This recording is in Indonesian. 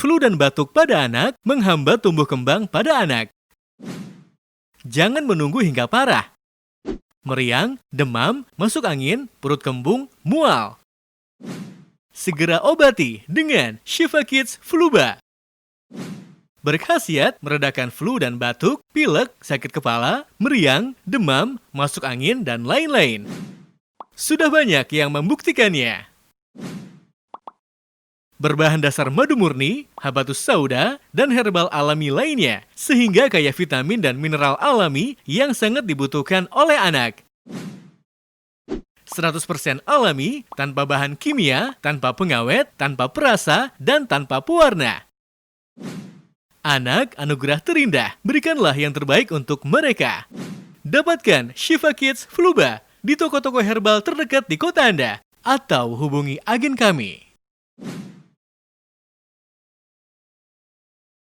flu dan batuk pada anak menghambat tumbuh kembang pada anak. Jangan menunggu hingga parah. Meriang, demam, masuk angin, perut kembung, mual. Segera obati dengan Shifa Kids Fluba. Berkhasiat meredakan flu dan batuk, pilek, sakit kepala, meriang, demam, masuk angin, dan lain-lain. Sudah banyak yang membuktikannya. Berbahan dasar madu murni, habatus sauda, dan herbal alami lainnya, sehingga kaya vitamin dan mineral alami yang sangat dibutuhkan oleh anak. 100% alami, tanpa bahan kimia, tanpa pengawet, tanpa perasa, dan tanpa pewarna. Anak anugerah terindah, berikanlah yang terbaik untuk mereka. Dapatkan Shifa Kids Fluba di toko-toko herbal terdekat di kota Anda, atau hubungi agen kami.